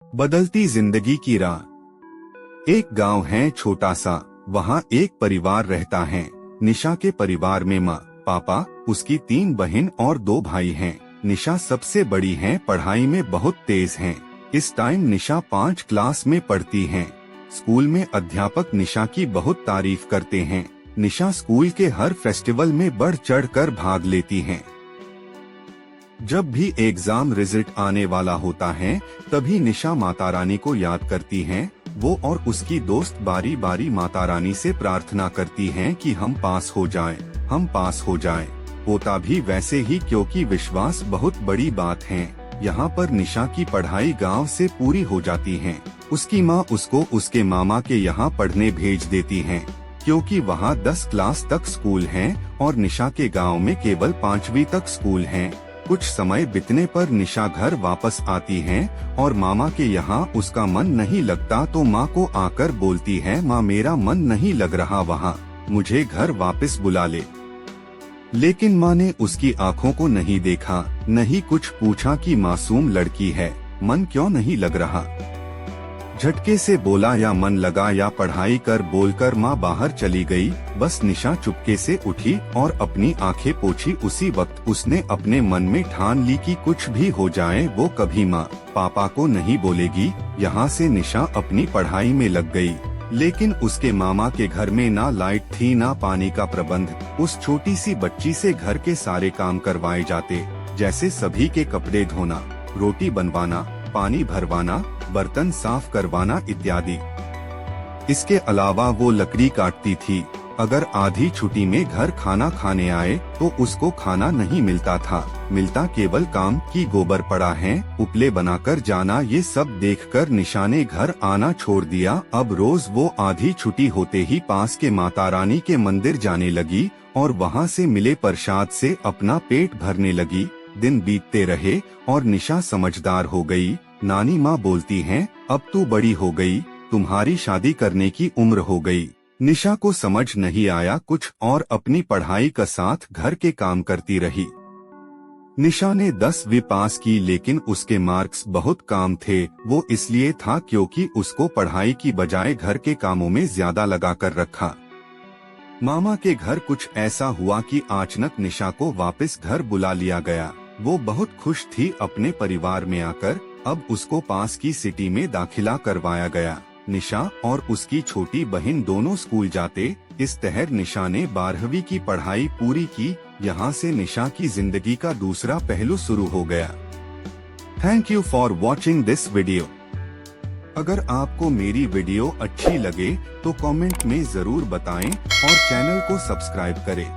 बदलती जिंदगी की राह। एक गांव है छोटा सा, वहाँ एक परिवार रहता है। निशा के परिवार में माँ, पापा, उसकी 3 बहन और 2 भाई हैं। निशा सबसे बड़ी है, पढ़ाई में बहुत तेज है। इस टाइम निशा 5 क्लास में पढ़ती है। स्कूल में अध्यापक निशा की बहुत तारीफ करते हैं। निशा स्कूल के हर फेस्टिवल में बढ़ चढ़ कर भाग लेती है। जब भी एग्जाम रिजल्ट आने वाला होता है, तभी निशा माता रानी को याद करती है। वो और उसकी दोस्त बारी बारी माता रानी से प्रार्थना करती हैं कि हम पास हो जाएं, हम पास हो जाएं। होता भी वैसे ही, क्योंकि विश्वास बहुत बड़ी बात है। यहाँ पर निशा की पढ़ाई गांव से पूरी हो जाती है। उसकी माँ उसको उसके मामा के यहाँ पढ़ने भेज देती है, क्योंकि वहाँ 10 क्लास तक स्कूल है और निशा के गाँव में केवल 5वीं तक स्कूल है। कुछ समय बीतने पर निशा घर वापस आती है और मामा के यहाँ उसका मन नहीं लगता, तो माँ को आकर बोलती है, माँ मेरा मन नहीं लग रहा वहाँ, मुझे घर वापस बुला ले। लेकिन माँ ने उसकी आंखों को नहीं देखा, नहीं कुछ पूछा कि मासूम लड़की है, मन क्यों नहीं लग रहा। झटके से बोला या मन लगा या पढ़ाई कर बोलकर माँ बाहर चली गई। बस निशा चुपके से उठी और अपनी आंखें पोंछी। उसी वक्त उसने अपने मन में ठान ली कि कुछ भी हो जाए वो कभी माँ पापा को नहीं बोलेगी। यहाँ से निशा अपनी पढ़ाई में लग गई। लेकिन उसके मामा के घर में ना लाइट थी ना पानी का प्रबंध। उस छोटी सी बच्ची से घर के सारे काम करवाए जाते, जैसे सभी के कपड़े धोना, रोटी बनवाना, पानी भरवाना, बर्तन साफ करवाना इत्यादि। इसके अलावा वो लकड़ी काटती थी। अगर आधी छुट्टी में घर खाना खाने आए तो उसको खाना नहीं मिलता था, मिलता केवल काम की गोबर पड़ा है, उपले बनाकर जाना। ये सब देखकर निशा ने घर आना छोड़ दिया। अब रोज वो आधी छुट्टी होते ही पास के माता रानी के मंदिर जाने लगी और वहाँ से मिले प्रसाद से अपना पेट भरने लगी। दिन बीतते रहे और निशा समझदार हो गई। नानी माँ बोलती हैं, अब तू बड़ी हो गई, तुम्हारी शादी करने की उम्र हो गई। निशा को समझ नहीं आया कुछ और अपनी पढ़ाई का साथ घर के काम करती रही। निशा ने 10वीं पास की, लेकिन उसके मार्क्स बहुत कम थे। वो इसलिए था क्योंकि उसको पढ़ाई की बजाय घर के कामों में ज्यादा लगा कर रखा। मामा के घर कुछ ऐसा हुआ कि अचानक निशा को वापस घर बुला लिया गया। वो बहुत खुश थी अपने परिवार में आकर। अब उसको पास की सिटी में दाखिला करवाया गया। निशा और उसकी छोटी बहन दोनों स्कूल जाते। इस तरह निशा ने 12वीं की पढ़ाई पूरी की। यहाँ से निशा की जिंदगी का दूसरा पहलू शुरू हो गया। Thank you for watching this video. अगर आपको मेरी वीडियो अच्छी लगे तो कमेंट में जरूर बताएं और चैनल को सब्सक्राइब करें।